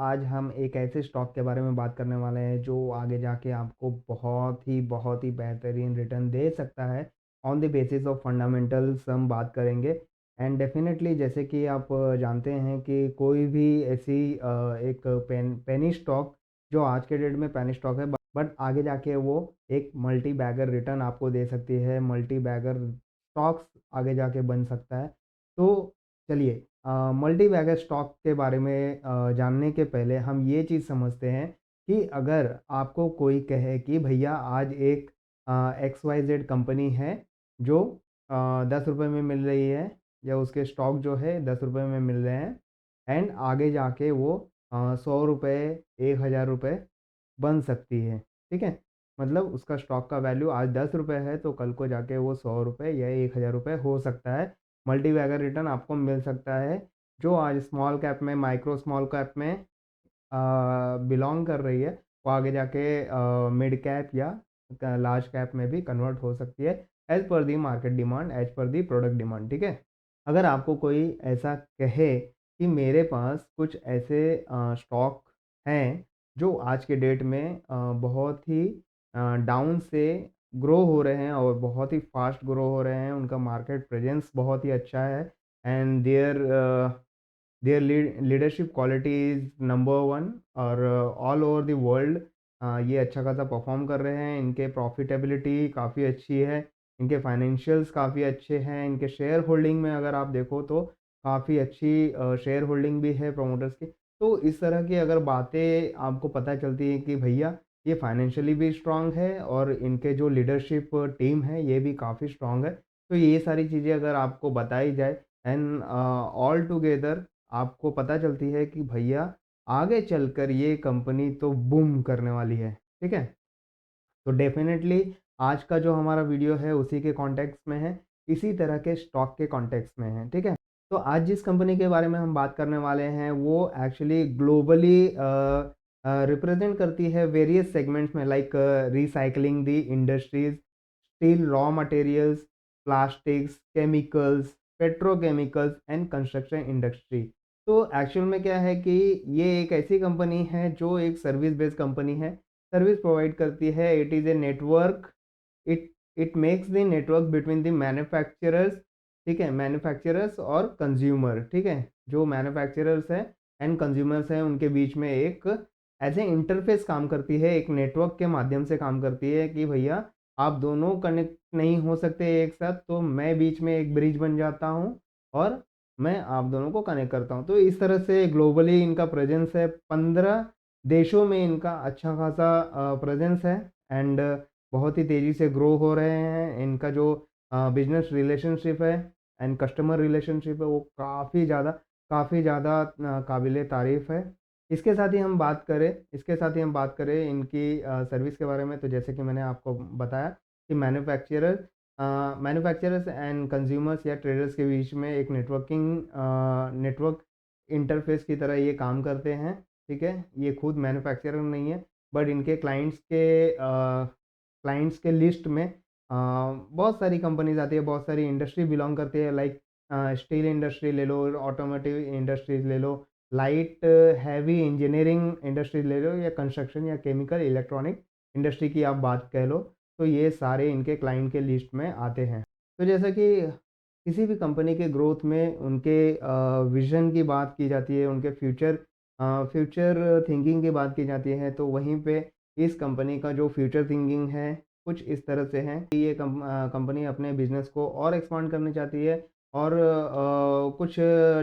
आज हम एक ऐसे स्टॉक के बारे में बात करने वाले हैं जो आगे जाके आपको बहुत ही बेहतरीन रिटर्न दे सकता है। On the basis of fundamentals हम बात करेंगे एंड डेफिनेटली जैसे कि आप जानते हैं कि कोई भी ऐसी एक पेनी स्टॉक जो आज के डेट में पेनी स्टॉक है बट आगे जाके वो एक मल्टी बैगर रिटर्न आपको दे सकती है, मल्टी बैगर स्टॉक्स आगे जाके बन सकता है। तो चलिए मल्टी बैगर स्टॉक के बारे में जानने के पहले हम ये चीज़ समझते हैं कि अगर आपको कोई कहे कि भैया आज एक एक्स वाई जेड कंपनी है जो 10 रुपये में मिल रही है या उसके स्टॉक जो है 10 रुपये में मिल रहे हैं एंड आगे जाके वो 100 रुपये 1,000 रुपये बन सकती है। ठीक है, मतलब उसका स्टॉक का वैल्यू आज 10 रुपये है तो कल को जाके वो 100 रुपये या 1,000 रुपये हो सकता है। मल्टी बैगर रिटर्न आपको मिल सकता है जो आज स्मॉल कैप में, माइक्रो स्मॉल कैप में बिलॉन्ग कर रही है, वो आगे जाके मिड कैप या लार्ज कैप में भी कन्वर्ट हो सकती है as per the market demand, as per the product demand. ठीक है, अगर आपको कोई ऐसा कहे कि मेरे पास कुछ ऐसे स्टॉक हैं जो आज के डेट में बहुत ही डाउन से ग्रो हो रहे हैं और बहुत ही फास्ट ग्रो हो रहे हैं, उनका मार्केट प्रेजेंस बहुत ही अच्छा है and their leadership quality is number 1 और ऑल ओवर द वर्ल्ड ये अच्छा खासा परफ़ॉर्म कर रहे हैं। इनके प्रॉफ़िटेबिलिटी काफ़ी अच्छी है, इनके फाइनेंशियल्स काफ़ी अच्छे हैं, इनके शेयर होल्डिंग में अगर आप देखो तो काफ़ी अच्छी शेयर होल्डिंग भी है प्रमोटर्स की। तो इस तरह की अगर बातें आपको पता चलती हैं कि भैया ये फाइनेंशियली भी स्ट्रॉन्ग है और इनके जो लीडरशिप टीम है ये भी काफ़ी स्ट्रॉन्ग है। तो ये सारी चीज़ें अगर आपको बताई जाए एंड ऑल टुगेदर आपको पता चलती है कि भैया आगे चलकर ये कंपनी तो बूम करने वाली है। ठीक है? तो डेफ़िनेटली आज का जो हमारा वीडियो है उसी के कॉन्टेक्स्ट में है, इसी तरह के स्टॉक के कॉन्टेक्स्ट में है। ठीक है? तो आज जिस कंपनी के बारे में हम बात करने वाले हैं वो एक्चुअली ग्लोबली रिप्रेज़ेंट करती है वेरियस सेगमेंट्स में like recycling the industries, steel raw materials, plastics, chemicals, petrochemicals and construction industry. तो एक्चुअल में क्या है कि ये एक ऐसी कंपनी है जो एक सर्विस बेस्ड कंपनी है, सर्विस प्रोवाइड करती है। It is a network, it it makes the network between the manufacturers, ठीक है, मैन्युफैक्चरर्स और कंज्यूमर। ठीक है, जो मैन्युफैक्चरर्स हैं एंड कंज्यूमर्स हैं उनके बीच में एक एज ए इंटरफेस काम करती है, एक नेटवर्क के माध्यम से काम करती है कि भैया आप दोनों कनेक्ट नहीं हो सकते एक साथ, तो मैं बीच में एक ब्रिज बन जाता हूँ और मैं आप दोनों को कनेक्ट करता हूँ। तो इस तरह से ग्लोबली इनका प्रेजेंस है, 15 देशों में इनका अच्छा खासा प्रेजेंस है एंड बहुत ही तेज़ी से ग्रो हो रहे हैं। इनका जो बिज़नेस रिलेशनशिप है एंड कस्टमर रिलेशनशिप है वो काफ़ी ज़्यादा काबिले तारीफ़ है। इसके साथ ही हम बात करें इनकी सर्विस के बारे में, तो जैसे कि मैंने आपको बताया कि मैन्युफैक्चरर्स एंड कंज्यूमर्स या ट्रेडर्स के बीच में एक नेटवर्क इंटरफेस की तरह ये काम करते हैं। ठीक है? ये खुद मैन्युफैक्चरर नहीं है बट इनके क्लाइंट्स के लिस्ट में बहुत सारी कंपनीज़ आती है, बहुत सारी इंडस्ट्री बिलॉन्ग करती है लाइक स्टील इंडस्ट्री ले लो, ऑटोमोटिव इंडस्ट्रीज़ ले लो, लाइट हैवी इंजीनियरिंग इंडस्ट्रीज़ ले लो या कंस्ट्रक्शन या केमिकल इलेक्ट्रॉनिक इंडस्ट्री की आप बात कह लो, तो ये सारे इनके क्लाइंट के लिस्ट में आते हैं। तो जैसा कि किसी भी कंपनी के ग्रोथ में उनके विज़न की बात की जाती है, उनके फ्यूचर थिंकिंग की बात की जाती है, तो वहीं पे इस कंपनी का जो फ्यूचर थिंकिंग है, कुछ इस तरह से है कि ये कंपनी अपने बिज़नेस को और एक्सपांड करनी चाहती है और कुछ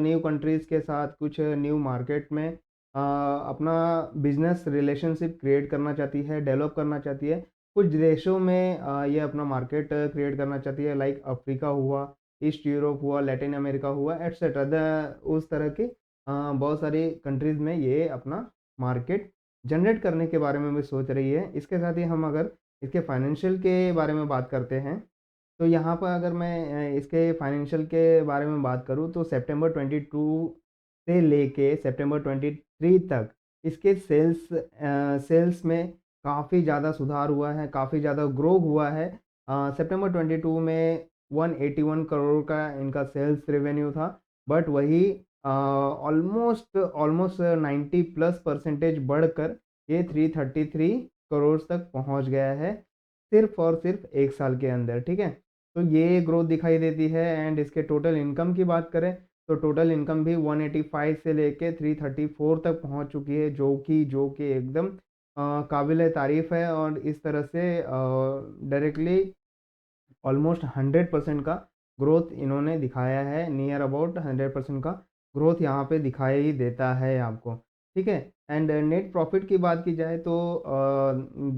न्यू कंट्रीज़ के साथ, कुछ न्यू मार्केट में अपना बिज़नेस रिलेशनशिप क्रिएट करना चाहती है, डेवलप करना चाहती है। कुछ देशों में ये अपना मार्केट क्रिएट करना चाहती है लाइक अफ्रीका हुआ, ईस्ट यूरोप हुआ, लैटिन अमेरिका हुआ एटसेट्रा द उस तरह की बहुत सारी कंट्रीज़ में ये अपना मार्केट जनरेट करने के बारे में भी सोच रही है। इसके साथ ही हम अगर इसके फाइनेंशियल के बारे में बात करते हैं, तो यहाँ पर अगर मैं इसके फाइनेंशियल के बारे में बात करूँ तो सितंबर 22 से लेके सितंबर 23 तक इसके सेल्स में काफ़ी ज़्यादा सुधार हुआ है, काफ़ी ज़्यादा ग्रो हुआ है। सितंबर 22 में 181 करोड़ का इनका सेल्स रेवेन्यू था, बट वही ऑलमोस्ट ऑलमोस्ट 90 प्लस परसेंटेज बढ़कर ये 333 करोड़ तक पहुंच गया है, सिर्फ और सिर्फ 1 साल के अंदर, ठीक है? तो ये ग्रोथ दिखाई देती है। एंड इसके टोटल इनकम की बात करें, तो टोटल इनकम भी 185 से लेके 334 तक पहुंच चुकी है, जो कि एकदम काबिल-ए-तारीफ़ है। और इस तरह से डायरेक्टली ऑलमोस्ट 100% का ग्रोथ इन्होंने दिखाया है, नियर अबाउट 100% का ग्रोथ यहाँ पे दिखाई ही देता है आपको, ठीक है? एंड नेट प्रॉफ़िट की बात की जाए तो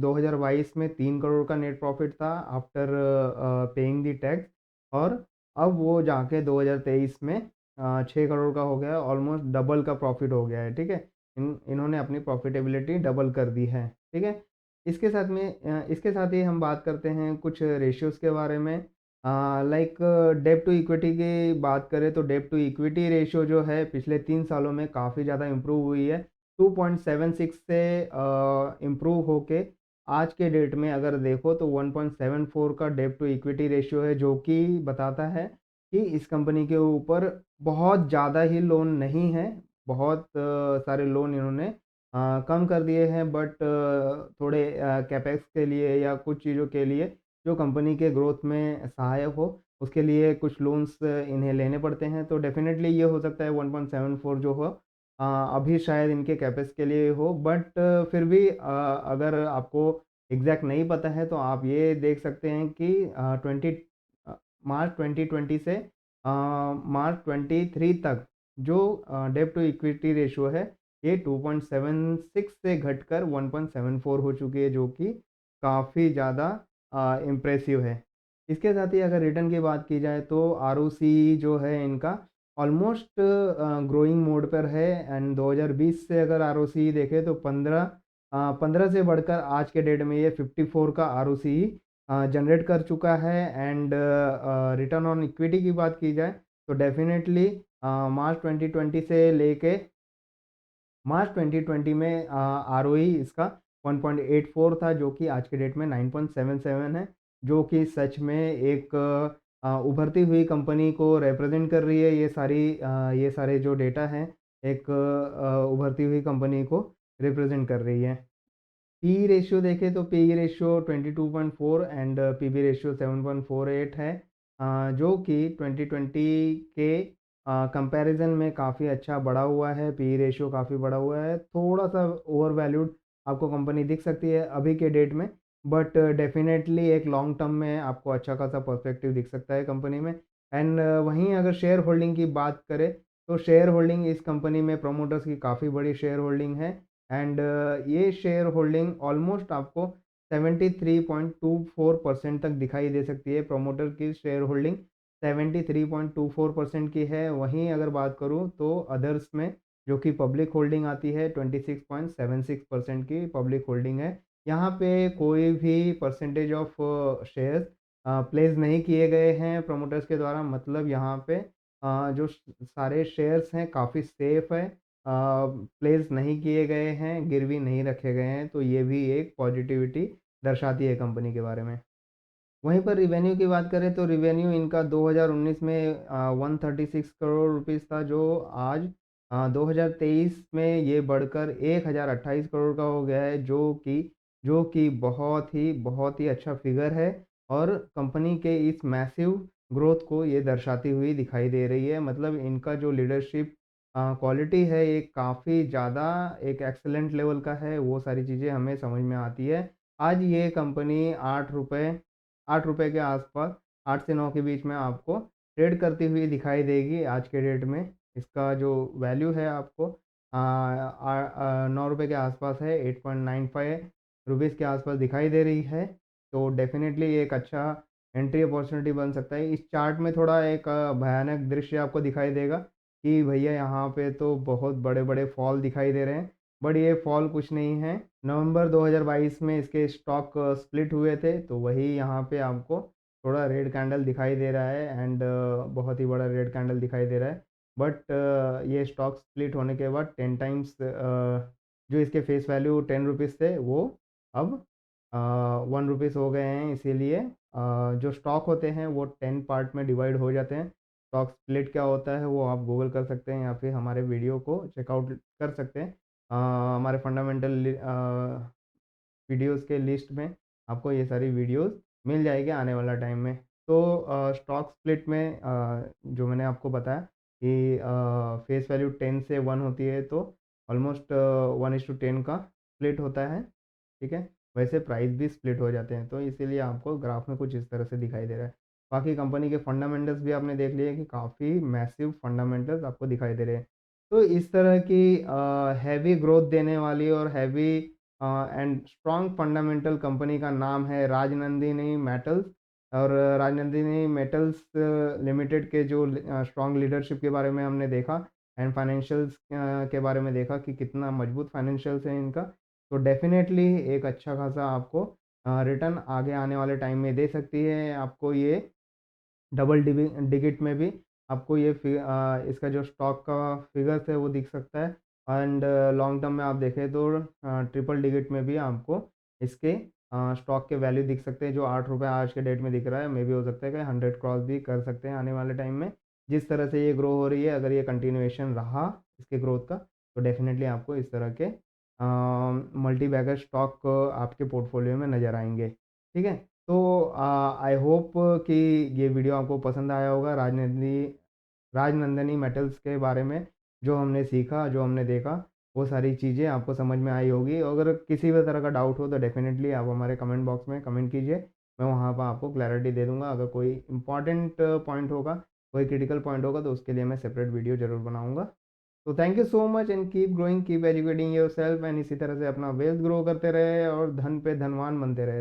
2022 में 3 करोड़ का नेट प्रॉफ़िट था आफ्टर पेइंग द टैक्स, और अब वो जाके 2023 में 6 करोड़ का हो गया, ऑलमोस्ट डबल का प्रॉफ़िट हो गया है, ठीक है? इन्होंने अपनी प्रॉफ़िटेबिलिटी डबल कर दी है, ठीक है? इसके साथ ही हम बात करते हैं कुछ रेशियोज़ के बारे में। लाइक डेब्ट टू इक्विटी की बात करें तो डेब्ट टू इक्विटी रेशियो जो है पिछले 3 सालों में काफ़ी ज़्यादा इम्प्रूव हुई है। 2.76 से इम्प्रूव होके आज के डेट में अगर देखो तो 1.74 का डेब्ट टू इक्विटी रेशियो है, जो कि बताता है कि इस कंपनी के ऊपर बहुत ज़्यादा ही लोन नहीं है। बहुत सारे लोन इन्होंने कम कर दिए हैं, बट थोड़े कैपेक्स के लिए या कुछ चीज़ों के लिए जो कंपनी के ग्रोथ में सहायक हो, उसके लिए कुछ लोन्स इन्हें लेने पड़ते हैं। तो डेफ़िनेटली ये हो सकता है 1.74 जो हो अभी शायद इनके कैपेक्स के लिए हो, बट फिर भी अगर आपको एग्ज़ैक्ट नहीं पता है तो आप ये देख सकते हैं कि मार्च 2020 से मार्च 23 तक जो डेब्ट टू इक्विटी रेशियो है, ये 2.76 से घटकर 1.74 हो चुकी है, जो कि काफ़ी ज़्यादा इम्प्रेसिव है। इसके साथ ही अगर रिटर्न की बात की जाए तो आरओसी जो है इनका ऑलमोस्ट ग्रोइंग मोड पर है। एंड 2020 से अगर आरओसी देखें तो 15 से बढ़कर आज के डेट में ये 54 का आरओसी जनरेट कर चुका है। एंड रिटर्न ऑन इक्विटी की बात की जाए तो डेफ़िनेटली मार्च 2020 से लेके मार्च 2020 में आरओई इसका 1.84 था, जो कि आज के डेट में 9.77 है, जो कि सच में एक उभरती हुई कंपनी को रिप्रेजेंट कर रही है। ये सारे जो डेटा हैं, एक उभरती हुई कंपनी को रिप्रेजेंट कर रही है। पी रेशियो देखें तो P ratio 22.4 and PB ratio 7.48 है, जो कि 2020 के कंपैरिजन में काफ़ी अच्छा बढ़ा हुआ है। पी रेशियो काफ़ी बढ़ा हुआ है, थोड़ा सा ओवर वैल्यूड आपको कंपनी दिख सकती है अभी के डेट में, बट डेफिनेटली एक लॉन्ग टर्म में आपको अच्छा खासा पर्सपेक्टिव दिख सकता है कंपनी में। एंड वहीं अगर शेयर होल्डिंग की बात करें तो शेयर होल्डिंग इस कंपनी में प्रोमोटर्स की काफ़ी बड़ी शेयर होल्डिंग है। एंड ये शेयर होल्डिंग ऑलमोस्ट आपको 73.24% तक दिखाई दे सकती है। प्रोमोटर की शेयर होल्डिंग 73.24% की है। वहीं अगर बात करूँ तो अदर्स में जो कि पब्लिक होल्डिंग आती है 26.76% की पब्लिक होल्डिंग है। यहाँ पे कोई भी परसेंटेज ऑफ शेयर्स प्लेस नहीं किए गए हैं प्रोमोटर्स के द्वारा, मतलब यहाँ पे जो सारे शेयर्स हैं काफ़ी सेफ है, प्लेस नहीं किए गए हैं, गिरवी नहीं रखे गए हैं, तो ये भी एक पॉजिटिविटी दर्शाती है कंपनी के बारे में। वहीं पर रिवेन्यू की बात करें तो रिवेन्यू इनका 2019 में 136 करोड़ रुपीस था, जो आज 2023 में ये बढ़कर 1028 करोड़ का हो गया है, जो कि बहुत ही अच्छा फिगर है। और कंपनी के इस मैसिव ग्रोथ को ये दर्शाती हुई दिखाई दे रही है। मतलब इनका जो लीडरशिप क्वालिटी है ये काफ़ी ज़्यादा एक एक्सीलेंट लेवल का है, वो सारी चीज़ें हमें समझ में आती है। आज ये कंपनी ₹8 के आसपास, 8 से 9 के बीच में आपको ट्रेड करती हुई दिखाई देगी आज के डेट में। इसका जो वैल्यू है आपको ₹9 के आसपास है, 8.95 रुपीज़ के आसपास दिखाई दे रही है। तो डेफ़िनेटली ये एक अच्छा एंट्री अपॉर्चुनिटी बन सकता है। इस चार्ट में थोड़ा एक भयानक दृश्य आपको दिखाई देगा कि भैया यहाँ पे तो बहुत बड़े-बड़े फॉल दिखाई दे रहे हैं, बट ये फॉल कुछ नहीं है। नवंबर 2022 में इसके स्टॉक स्प्लिट हुए थे, तो वही यहाँ पे आपको थोड़ा रेड कैंडल दिखाई दे रहा है। एंड बहुत ही बड़ा रेड कैंडल दिखाई दे रहा है। बट ये स्टॉक स्प्लिट होने के बाद 10 टाइम्स जो इसके फेस वैल्यू 10 रुपीज़ थे, वो अब 1 रुपीज़ हो गए हैं। इसीलिए जो स्टॉक होते हैं वो 10 पार्ट में डिवाइड हो जाते हैं। स्टॉक स्प्लिट क्या होता है वो आप गूगल कर सकते हैं या फिर हमारे वीडियो को चेकआउट कर सकते हैं। हमारे फंडामेंटल वीडियोज़ के लिस्ट में आपको ये सारी वीडियोज़ मिल जाएगी आने वाला टाइम में। तो स्टॉक स्प्लिट में जो मैंने आपको बताया कि फेस वैल्यू 10 से 1 होती है, तो ऑलमोस्ट 1:10 का स्प्लिट होता है, ठीक है? वैसे प्राइस भी स्प्लिट हो जाते हैं, तो इसीलिए आपको ग्राफ में कुछ इस तरह से दिखाई दे रहा है। बाकी कंपनी के फंडामेंटल्स भी आपने देख लिए कि काफ़ी मैसिव फंडामेंटल्स आपको दिखाई दे रहे हैं। तो इस तरह की हैवी ग्रोथ देने वाली और heavy and strong fundamental company का नाम है राजनंदिनी मेटल्स। और राजनंदिनी मेटल्स लिमिटेड के जो स्ट्रॉन्ग लीडरशिप के बारे में हमने देखा एंड फाइनेंशियल्स के बारे में देखा कि कितना मजबूत फाइनेंशियल्स है इनका, तो डेफिनेटली एक अच्छा खासा आपको रिटर्न आगे आने वाले टाइम में दे सकती है। आपको ये डबल डिजिट में भी आपको ये इसका जो स्टॉक का फिगर्स है वो दिख सकता है। एंड लॉन्ग टर्म में आप देखें तो ट्रिपल डिजिट में भी आपको इसके स्टॉक के वैल्यू दिख सकते हैं। जो ₹8 आज के डेट में दिख रहा है, मे भी हो सकता है कि 100 क्रॉस भी कर सकते हैं आने वाले टाइम में। जिस तरह से ये ग्रो हो रही है, अगर ये कंटिन्यूएशन रहा इसके ग्रोथ का, तो डेफिनेटली आपको इस तरह के मल्टी बैगर स्टॉक आपके पोर्टफोलियो में नज़र आएंगे, ठीक है? तो आई होप कि ये वीडियो आपको पसंद आया होगा। राजनंदनी मेटल्स के बारे में जो हमने सीखा, जो हमने देखा, वो सारी चीज़ें आपको समझ में आई होगी। अगर किसी भी तरह का डाउट हो तो डेफ़िनेटली आप हमारे कमेंट बॉक्स में कमेंट कीजिए। मैं वहाँ पर आपको क्लैरिटी दे दूँगा। अगर कोई इम्पोर्टेंट पॉइंट होगा, कोई क्रिटिकल पॉइंट होगा, तो उसके लिए मैं सेपरेट वीडियो ज़रूर बनाऊँगा। तो thank you so much and keep growing, keep educating yourself and इसी तरह से अपना वेल्थ ग्रो करते रहे और धन पे धनवान बनते रहे।